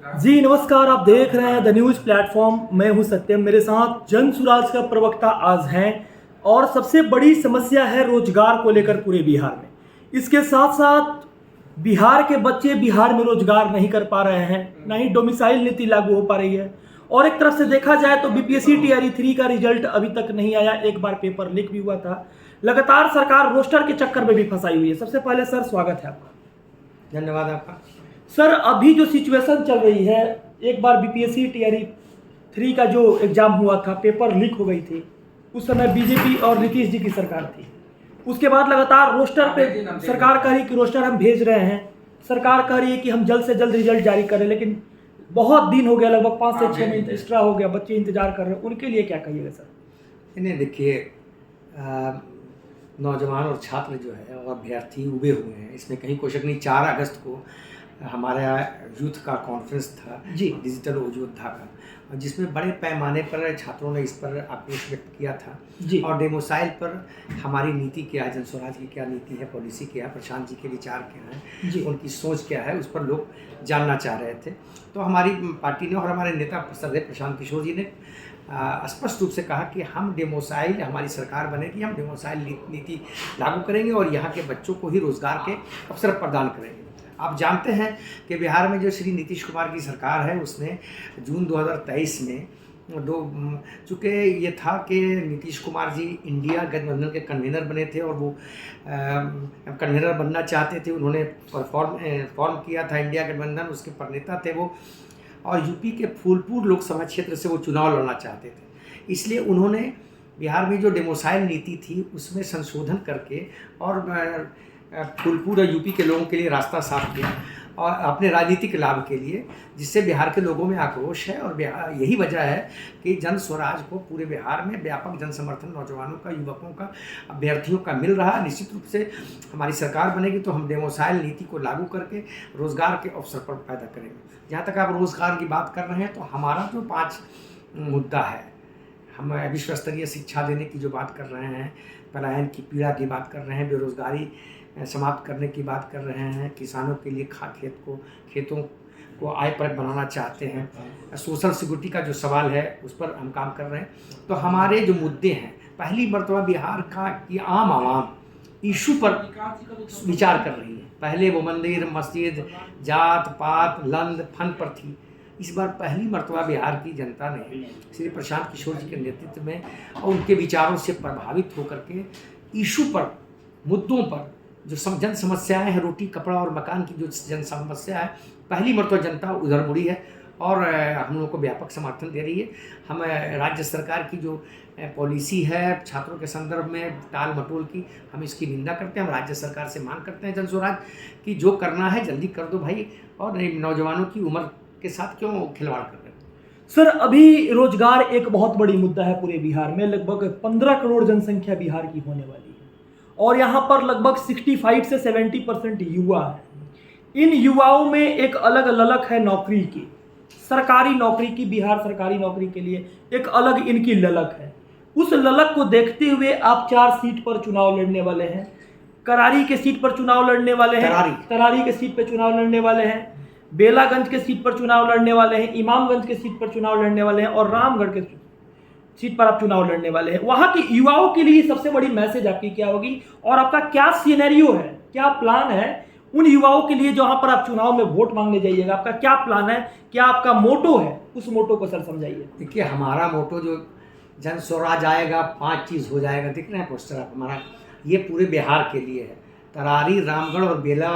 जी नमस्कार, आप देख रहे हैं द न्यूज़ प्लेटफॉर्म। मैं हूं सत्यम, मेरे साथ जन सुराज का प्रवक्ता आज हैं। और सबसे बड़ी समस्या है रोजगार को लेकर पूरे बिहार में। इसके साथ साथ बिहार के बच्चे बिहार में रोजगार नहीं कर पा रहे हैं, ना ही डोमिसाइल नीति लागू हो पा रही है। और एक तरफ से देखा जाए तो बीपीएससी टीआरई 3 का रिजल्ट अभी तक नहीं आया, एक बार पेपर लीक भी हुआ था। लगातार सरकार रोस्टर के चक्कर में भी फंसाई हुई है। सबसे पहले सर स्वागत है आपका। धन्यवाद आपका। सर अभी जो सिचुएशन चल रही है, एक बार बीपीएससी टीआरई 3 का जो एग्जाम हुआ था, पेपर लीक हो गई थी। उस समय बीजेपी और नीतीश जी की सरकार थी। उसके बाद लगातार रोस्टर पे सरकार कह रही कि रोस्टर हम भेज रहे हैं, सरकार कह रही है कि हम जल्द से जल्द रिजल्ट जारी करें, लेकिन बहुत दिन हो गया, लगभग 5 से 6 महीने एक्स्ट्रा हो गया, बच्चे इंतजार कर रहे हैं। उनके लिए क्या कहिएगा सर? इन्हें देखिए, नौजवान और छात्र जो है और अभ्यर्थी उबे हुए हैं, इसमें कहीं कोई शक नहीं। 4 अगस्त को हमारा यूथ का कॉन्फ्रेंस था जी, डिजिटल योद्धा का, जिसमें बड़े पैमाने पर छात्रों ने इस पर आक्रोश व्यक्त किया था जी। और डेमोसाइल पर हमारी नीति क्या है, जन स्वराज की क्या नीति है, पॉलिसी क्या है, प्रशांत जी के विचार क्या जी। हैं, उनकी सोच क्या है, उस पर लोग जानना चाह रहे थे। तो हमारी पार्टी ने और हमारे नेता श्रद्धेय प्रशांत किशोर जी ने स्पष्ट रूप से कहा कि हम डेमोसाइल, हमारी सरकार बनेगी, हम डेमोसाइल नीति लागू करेंगे और यहाँ के बच्चों को ही रोजगार के अवसर प्रदान करेंगे। आप जानते हैं कि बिहार में जो श्री नीतीश कुमार की सरकार है, उसने जून 2023 में चूँकि ये था कि नीतीश कुमार जी इंडिया गठबंधन के कन्वीनर बने थे और वो कन्वीनर बनना चाहते थे। उन्होंने फॉर्म किया था इंडिया गठबंधन, उसके प्रणेता थे वो, और यूपी के फूलपुर लोकसभा क्षेत्र से वो चुनाव लड़ना चाहते थे। इसलिए उन्होंने बिहार में जो डेमोसाइल नीति थी उसमें संशोधन करके और फूलपुर और यूपी के लोगों के लिए रास्ता साफ किया और अपने राजनीतिक लाभ के लिए, जिससे बिहार के लोगों में आक्रोश है। और यही वजह है कि जन स्वराज को पूरे बिहार में व्यापक जन समर्थन नौजवानों का, युवकों का, अभ्यर्थियों का मिल रहा है। निश्चित रूप से हमारी सरकार बनेगी तो हम डेमोसाइल नीति को लागू करके रोजगार के अवसर पर पैदा करेंगे। जहाँ तक आप रोजगार की बात कर रहे हैं, तो हमारा जो 5 मुद्दा है, हम विश्व स्तरीय शिक्षा देने की जो बात कर रहे हैं, पलायन की पीड़ा की बात कर रहे हैं, बेरोजगारी समाप्त करने की बात कर रहे हैं, किसानों के लिए खेतों को आयप्रद बनाना चाहते हैं, सोशल सिक्योरिटी का जो सवाल है उस पर हम काम कर रहे हैं। तो हमारे जो मुद्दे हैं, पहली मर्तबा बिहार का कि आम आवाम इशू पर विचार कर रही है। पहले वो मंदिर, मस्जिद, जात पात, लंद फन पर थी। इस बार पहली मर्तबा बिहार की जनता ने श्री प्रशांत किशोर जी के नेतृत्व में और उनके विचारों से प्रभावित होकर के इशू पर, मुद्दों पर, जो जन समस्याएं हैं, रोटी कपड़ा और मकान की जो जन समस्या है, पहली मर्तबा जनता उधर मुड़ी है और हम लोगों को व्यापक समर्थन दे रही है। हम राज्य सरकार की जो पॉलिसी है छात्रों के संदर्भ में टाल मटोल की, हम इसकी निंदा करते हैं। हम राज्य सरकार से मांग करते हैं जन स्वराज की जो करना है जल्दी कर दो भाई, और नौजवानों की उम्र के साथ क्यों खिलवाड़ कर रहे हैं। सर अभी रोजगार एक बहुत बड़ी मुद्दा है पूरे बिहार में। लगभग 15 करोड़ जनसंख्या बिहार की होने वाली है और यहाँ पर लगभग 65 से 70% युवा है। इन युवाओं में एक अलग ललक है नौकरी की, सरकारी नौकरी की। बिहार सरकारी नौकरी के लिए एक अलग इनकी ललक है। उस ललक को देखते हुए आप 4 सीट पर चुनाव लड़ने वाले हैं। करारी के सीट पर चुनाव लड़ने वाले हैं, तरारी के सीट पर चुनाव लड़ने वाले हैं, बेलागंज के सीट पर चुनाव लड़ने वाले हैं, इमामगंज के सीट पर चुनाव लड़ने वाले हैं और रामगढ़ के सीट पर आप चुनाव लड़ने वाले हैं। वहां के युवाओं के लिए सबसे बड़ी मैसेज आपकी क्या होगी और आपका क्या सिनेरियो है, क्या प्लान है उन युवाओं के लिए जहां पर आप चुनाव में वोट मांगने जाइएगा? आपका क्या प्लान है, क्या आपका मोटो है? उस मोटो को सर समझाइए। देखिए, हमारा मोटो जो जन स्वराज आएगा 5 चीज़ हो जाएगा, दिख रहे हैं पोस्टर आप हमारा, ये पूरे बिहार के लिए है। तरारी, रामगढ़ और बेला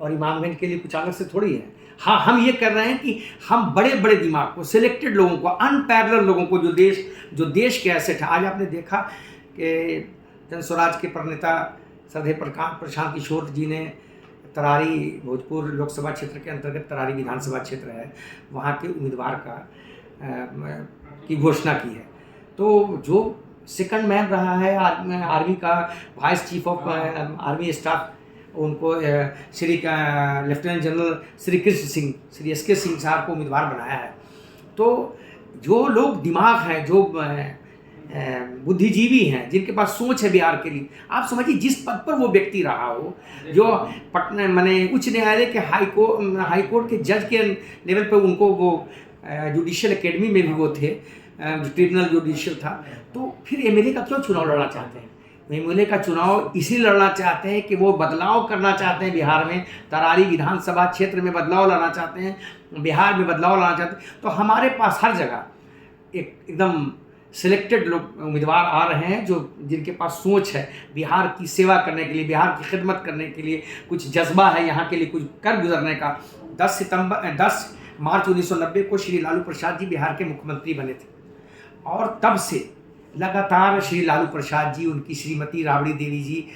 और इमामगंज के लिए कुछ अलग से थोड़ी है। हाँ, हम ये कर रहे हैं कि हम बड़े बड़े दिमाग को, सिलेक्टेड लोगों को, अनपैरेलल लोगों को, जो देश के एसेट है। आज आपने देखा कि जन स्वराज के प्रणेता श्रद्धेय प्रशांत किशोर जी ने तरारी, भोजपुर लोकसभा क्षेत्र के अंतर्गत तरारी विधानसभा क्षेत्र है, वहाँ के उम्मीदवार की घोषणा की है। तो जो सेकंड मैन रहा है आर्मी का vice chief of army staff, उनको Shri lieutenant general Shri Krishna Singh, Shri SK Singh sahab को उम्मीदवार बनाया है। तो जो लोग दिमाग हैं, जो बुद्धिजीवी हैं, जिनके पास सोच है बिहार के लिए। आप समझिए जिस पद पर वो व्यक्ति रहा हो, जो पटना माने उच्च न्यायालय के हाईकोर्ट के जज के लेवल पे उनको वो जुडिशियल एकेडमी में भी वो थे, ट्रिब्यूनल जुडिशियल था, तो फिर एमएलए का क्यों चुनाव लड़ना चाहते हैं? एमएलए का चुनाव इसलिए लड़ना चाहते हैं कि वो बदलाव करना चाहते हैं बिहार में, तरारी विधानसभा क्षेत्र में बदलाव लाना चाहते हैं, बिहार में बदलाव लाना चाहते हैं। तो हमारे पास हर जगह एकदम सिलेक्टेड लोग उम्मीदवार आ रहे हैं जो जिनके पास सोच है बिहार की सेवा करने के लिए, बिहार की खिदमत करने के लिए, कुछ जज्बा है यहाँ के लिए कुछ कर गुजरने का। 10 मार्च 1990 को श्री लालू प्रसाद जी बिहार के मुख्यमंत्री बने थे और तब से लगातार श्री लालू प्रसाद जी, उनकी श्रीमती राबड़ी देवी जी,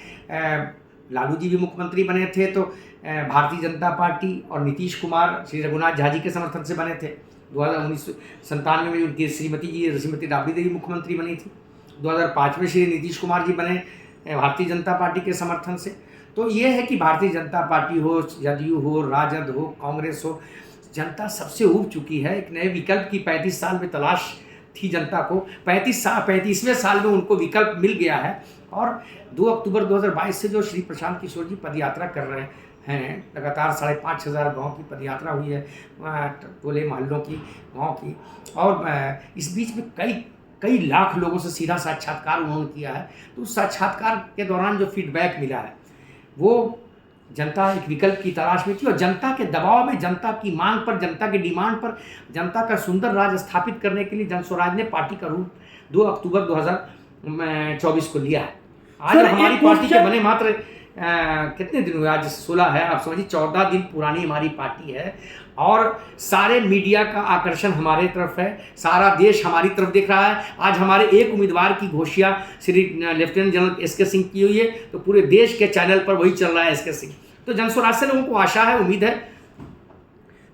लालू जी भी मुख्यमंत्री बने थे तो भारतीय जनता पार्टी और नीतीश कुमार श्री रघुनाथ झा जी के समर्थन से बने थे। 1997 में उनकी श्रीमती राबड़ी देवी मुख्यमंत्री बनी थी। 2005 में श्री नीतीश कुमार जी बने भारतीय जनता पार्टी के समर्थन से। तो ये है कि भारतीय जनता पार्टी हो, जदयू हो, राजद हो, कांग्रेस हो, जनता सबसे ऊब चुकी है। एक नए विकल्प की 35 साल में तलाश थी जनता को, 35वें साल में उनको विकल्प मिल गया है। और 2 अक्टूबर 2022 से जो श्री प्रशांत किशोर जी पदयात्रा कर रहे हैं, लगातार 5,500 गाँव की पदयात्रा हुई है, टोले मोहल्लों की, गाँव की, और इस बीच में कई लाख लोगों से सीधा साक्षात्कार उन्होंने किया है। तो उस साक्षात्कार के दौरान जो फीडबैक मिला है वो जनता एक विकल्प की तलाश में थी और जनता के दबाव में, जनता की मांग पर, जनता की डिमांड पर, जनता का सुंदर राज स्थापित करने के लिए जनस्वराज ने पार्टी का रूप 2 अक्टूबर 2024 को लिया है। आज हमारी पार्टी के बने मात्र कितने दिन हुए? आज 16 है, आप समझिए 14 दिन पुरानी हमारी पार्टी है और सारे मीडिया का आकर्षण हमारे तरफ है, सारा देश हमारी तरफ देख रहा है। आज हमारे एक उम्मीदवार की घोषणा Shri lieutenant general SK Singh की हुई है तो पूरे देश के चैनल पर वही चल रहा है एसके सिंह। तो जनस्वराज से लोगों को आशा है, उम्मीद है।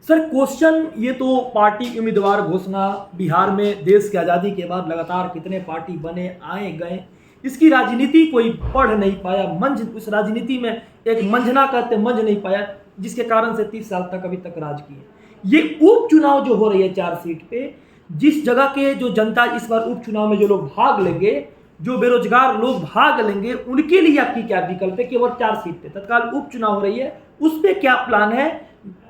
सर क्वेश्चन ये तो पार्टी उम्मीदवार घोषणा, बिहार में देश की आज़ादी के बाद लगातार कितने पार्टी बने, आए गए, इसकी राजनीति कोई पढ़ नहीं पाया, मंझ उस राजनीति में एक मंझना कहते मंझ नहीं पाया, जिसके कारण से 30 साल तक अभी तक राज किए। ये उपचुनाव जो हो रही है 4 सीट पे, जिस जगह के जो जनता इस बार उपचुनाव में जो लोग भाग लेंगे, जो बेरोजगार लोग भाग लेंगे, उनके लिए आपकी क्या विकल्प है? केवल 4 सीट पे तत्काल उपचुनाव हो रही है, उस पर क्या प्लान है?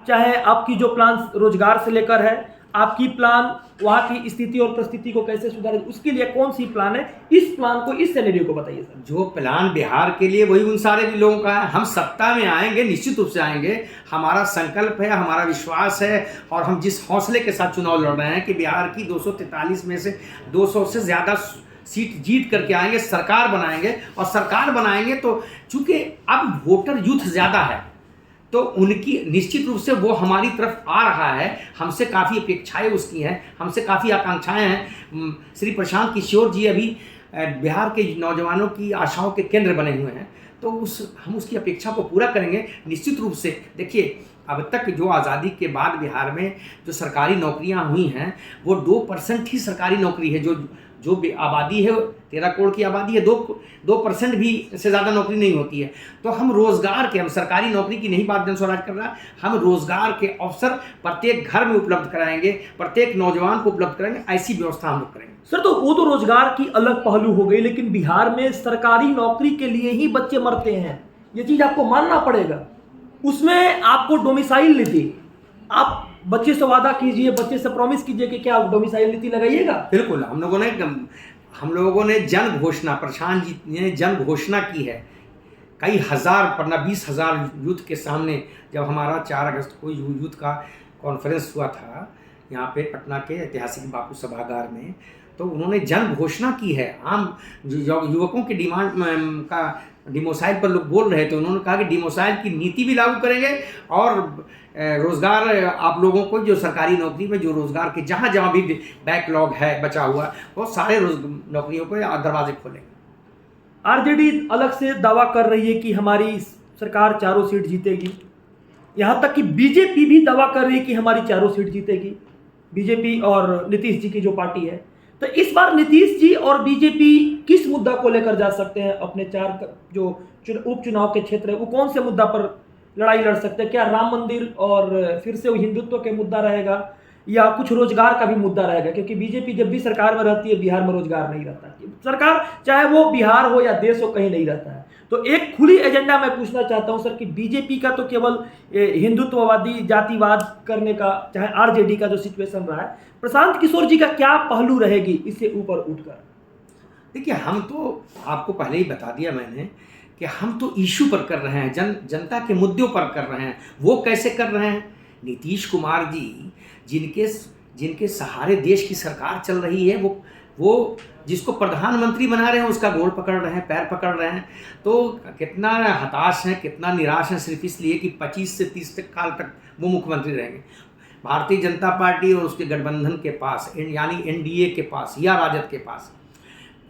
चाहे आपकी जो प्लान रोजगार से लेकर है, आपकी प्लान वहाँ की स्थिति और परिस्थिति को कैसे सुधारे, उसके लिए कौन सी प्लान है? इस प्लान को, इस सिनेरियो को बताइए सर। जो प्लान बिहार के लिए वही उन सारे भी लोगों का है। हम सत्ता में आएंगे, निश्चित रूप से आएंगे, हमारा संकल्प है, हमारा विश्वास है और हम जिस हौसले के साथ चुनाव लड़ रहे हैं कि बिहार की 243 में से 200 से ज़्यादा सीट जीत करके आएंगे, सरकार बनाएंगे। और सरकार बनाएंगे तो चूंकि अब वोटर यूथ ज़्यादा है तो उनकी निश्चित रूप से वो हमारी तरफ आ रहा है, हमसे काफ़ी अपेक्षाएं उसकी हैं, हमसे काफ़ी आकांक्षाएं हैं। श्री प्रशांत किशोर जी अभी बिहार के नौजवानों की आशाओं के केंद्र बने हुए हैं, तो हम उसकी अपेक्षा को पूरा करेंगे निश्चित रूप से। देखिए अब तक जो आज़ादी के बाद बिहार में जो सरकारी नौकरियां हुई हैं वो 2% ही सरकारी नौकरी है। जो आबादी है 13 करोड़ की आबादी है, 2% भी से ज़्यादा नौकरी नहीं होती है। तो हम रोज़गार के, हम सरकारी नौकरी की नहीं बात जनस्वराज कर रहा है, हम रोज़गार के अवसर प्रत्येक घर में उपलब्ध कराएंगे, प्रत्येक नौजवान को उपलब्ध कराएंगे, ऐसी व्यवस्था हम लोग करेंगे। सर तो वो तो रोजगार की अलग पहलू हो गई, लेकिन बिहार में सरकारी नौकरी के लिए ही बच्चे मरते हैं, ये चीज़ आपको मानना पड़ेगा। उसमें आपको डोमिसाइल नीति, आप बच्चे से वादा कीजिए, बच्चे से प्रॉमिस कीजिए कि क्या डोमिसाइल नीति लगाइएगा। बिल्कुल, हम लोगों ने जन घोषणा, प्रशांत जी ने जन घोषणा की है। कई हज़ार वरना 20,000 यूथ के सामने जब हमारा 4 अगस्त को यूथ का कॉन्फ्रेंस हुआ था यहाँ पे पटना के ऐतिहासिक बापू सभागार में, तो उन्होंने जन घोषणा की है। आम युवकों की डिमांड का डिमोसाइल पर लोग बोल रहे थे, उन्होंने कहा कि डिमोसाइल की नीति भी लागू करेंगे और रोज़गार आप लोगों को जो सरकारी नौकरी में जो रोज़गार के जहाँ भी बैकलॉग है बचा हुआ, वो सारे नौकरियों को दरवाजे खोलेंगे। आरजेडी अलग से दावा कर रही है कि हमारी सरकार 4 सीट जीतेगी, यहाँ तक कि बीजेपी भी दावा कर रही है कि हमारी 4 सीट जीतेगी, बीजेपी और नीतीश जी की जो पार्टी है। तो इस बार नीतीश जी और बीजेपी किस मुद्दा को लेकर जा सकते हैं? अपने 4 जो उपचुनाव के क्षेत्र है वो कौन से मुद्दा पर लड़ाई लड़ सकते हैं? क्या राम मंदिर और फिर से वो हिंदुत्व के मुद्दा रहेगा, या कुछ रोजगार का भी मुद्दा रहेगा, क्योंकि बीजेपी जब भी सरकार में रहती है बिहार में रोजगार नहीं रहता है। सरकार चाहे वो बिहार हो या देश हो कहीं नहीं रहता है। तो एक खुली एजेंडा मैं पूछना चाहता हूं सर कि बीजेपी का तो केवल हिंदुत्ववादी जातिवाद करने का, चाहे आरजेडी का जो सिचुएशन रहा है, प्रशांत किशोर जी का क्या पहलू रहेगी इससे ऊपर उठकर? देखिए, हम तो आपको पहले ही बता दिया मैंने कि हम तो इशू पर कर रहे हैं, जनता के मुद्दों पर कर रहे हैं। वो कैसे कर रहे हैं? नीतीश कुमार जी जिनके सहारे देश की सरकार चल रही है, वो जिसको प्रधानमंत्री बना रहे हैं उसका गोड़ पकड़ रहे हैं, पैर पकड़ रहे हैं। तो कितना हताश हैं, कितना निराश हैं, सिर्फ इसलिए कि 25 से 30 साल तक वो मुख्यमंत्री रहेंगे। भारतीय जनता पार्टी और उसके गठबंधन के पास, यानी एनडीए के पास या राजद के पास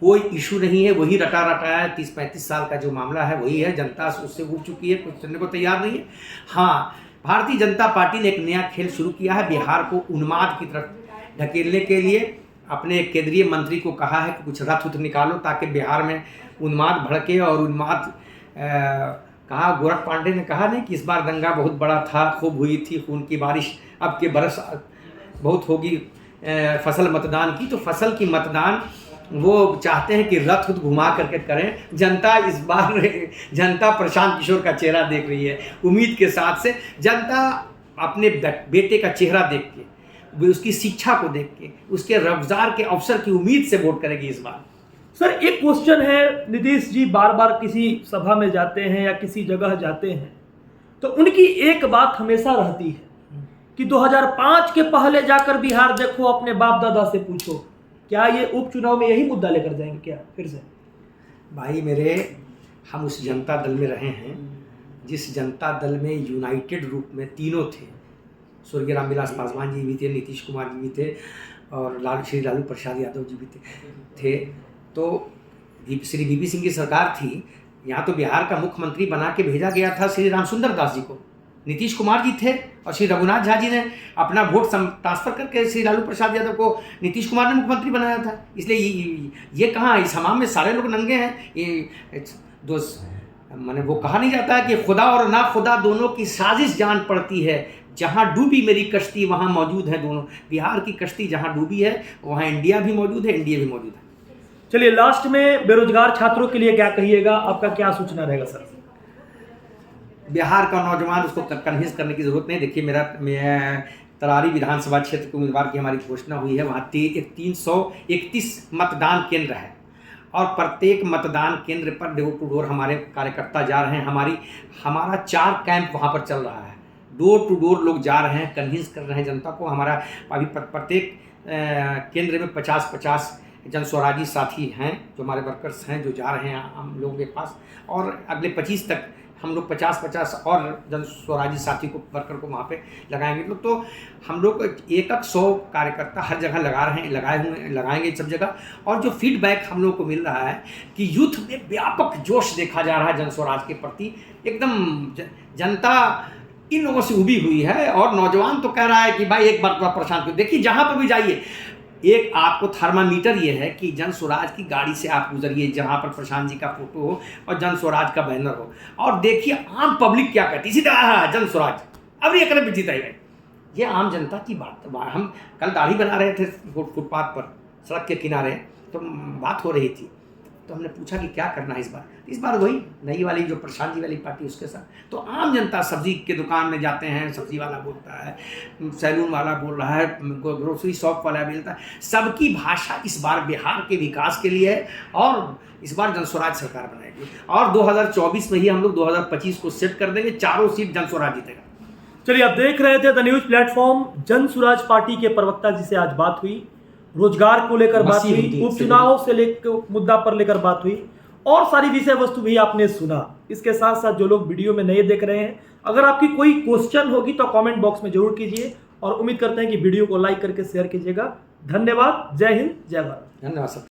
कोई इशू नहीं है। वही रटा है 30-35 साल का जो मामला है वही है। जनता उससे उब चुकी है, कुछ करने को तैयार नहीं है। हाँ, भारतीय जनता पार्टी ने एक नया खेल शुरू किया है। बिहार को उन्माद की तरफ ढकेलने के लिए अपने केंद्रीय मंत्री को कहा है कि कुछ रथ निकालो ताकि बिहार में उन्माद भड़के और उन्माद कहा। गोरख पांडे ने कहा नहीं कि इस बार दंगा बहुत बड़ा था, खूब हुई थी खून की बारिश, अब के बरस बहुत होगी फसल मतदान की। तो फसल की मतदान वो चाहते हैं कि रथ घुमा करके करें। जनता इस बार जनता प्रशांत किशोर का चेहरा देख रही है उम्मीद के साथ से। जनता अपने बेटे का चेहरा देख के, उसकी शिक्षा को देख के, उसके रोजगार के अवसर की उम्मीद से वोट करेगी इस बार। सर एक क्वेश्चन है, नीतीश जी बार बार किसी सभा में जाते हैं या किसी जगह जाते हैं तो उनकी एक बात हमेशा रहती है कि 2005 के पहले जाकर बिहार देखो, अपने बाप दादा से पूछो। क्या ये उपचुनाव में यही मुद्दा लेकर जाएंगे क्या फिर से? भाई मेरे, हम उस जनता दल में रहे हैं जिस जनता दल में यूनाइटेड रूप में तीनों थे। स्वर्गीय रामविलास पासवान जी भी थे, नीतीश कुमार जी भी थे और श्री लालू प्रसाद यादव जी भी थे। तो श्री वीपी सिंह की सरकार थी, यहाँ तो बिहार का मुख्यमंत्री बना के भेजा गया था श्री रामसुंदर दास जी को। नीतीश कुमार जी थे और श्री रघुनाथ झा जी ने अपना वोट ट्रांसफर करके श्री लालू प्रसाद यादव को नीतीश कुमार ने मुख्यमंत्री बनाया था। इसलिए ये कहाँ, इस हमाम में सारे लोग नंगे हैं। ये मैंने वो कहा नहीं जाता है कि खुदा और ना खुदा दोनों की साजिश जान पड़ती है। जहाँ डूबी मेरी कश्ती वहाँ मौजूद है दोनों। बिहार की कश्ती जहाँ डूबी है वहाँ इंडिया भी मौजूद है, एनडीए भी मौजूद है। चलिए लास्ट में बेरोजगार छात्रों के लिए क्या कहिएगा, आपका क्या सूचना रहेगा सर? बिहार का नौजवान, उसको कन्विंस करने की जरूरत नहीं। देखिए, मैं तरारी विधानसभा क्षेत्र के उम्मीदवार की हमारी घोषणा हुई है। वहाँ 331 मतदान केंद्र है और प्रत्येक मतदान केंद्र पर डोर टू डोर हमारे कार्यकर्ता जा रहे हैं। हमारा 4 कैंप वहाँ पर चल रहा है। डोर टू डोर लोग जा रहे हैं, कन्विंस कर रहे हैं जनता को। हमारा अभी प्रत्येक केंद्र में 50-50 जन स्वराजी साथी हैं जो हमारे वर्कर्स हैं जो जा रहे हैं हम लोगों के पास। और अगले 25 तक हम लोग 50-50 और जन स्वराजी साथी को, वर्कर को वहाँ पे लगाएंगे। तो हम लोग 100 कार्यकर्ता हर जगह लगाएंगे सब जगह। और जो फीडबैक हम लोग को मिल रहा है कि यूथ में व्यापक जोश देखा जा रहा है जन स्वराज के प्रति। एकदम जनता इन लोगों से उबी हुई है और नौजवान तो कह रहा है कि भाई एक बार प्रशांत को देखिए, जहाँ पर भी जाइए एक आपको थर्मामीटर ये है कि जन स्वराज की गाड़ी से आप गुजरिए जहाँ पर प्रशांत जी का फोटो हो और जन स्वराज का बैनर हो, और देखिए आम पब्लिक क्या कहती है। सीधा जन स्वराज अब ये करें जीता ही। ये आम जनता की बात। हम कल दाढ़ी बना रहे थे फुटपाथ पर, सड़क के किनारे, तो बात हो रही थी। तो हमने पूछा कि क्या करना है इस बार वही नई वाली जो प्रशांत जी वाली पार्टी उसके साथ। तो आम जनता सब्जी के दुकान में जाते हैं, सब्जी वाला बोलता है, सैलून वाला बोल रहा है, ग्रोसरी शॉप वाला बोलता है। सबकी भाषा इस बार बिहार के विकास के लिए है और इस बार जनस्वराज सरकार बनाएगी। और 2024 में ही हम लोग 2025 को सेट कर देंगे, 4 सीट जनस्वराज जीतेगा। चलिए, आप देख रहे थे the news platform. Jan Suraaj party के प्रवक्ता जिसे आज बात हुई, रोजगार को लेकर बात हुई, उपचुनाव से लेकर मुद्दा पर लेकर बात हुई और सारी विषय वस्तु भी आपने सुना। इसके साथ साथ जो लोग वीडियो में नए देख रहे हैं, अगर आपकी कोई क्वेश्चन होगी तो कमेंट बॉक्स में जरूर कीजिए और उम्मीद करते हैं कि वीडियो को लाइक करके शेयर कीजिएगा। धन्यवाद। जय हिंद, जय भारत। धन्यवाद सर।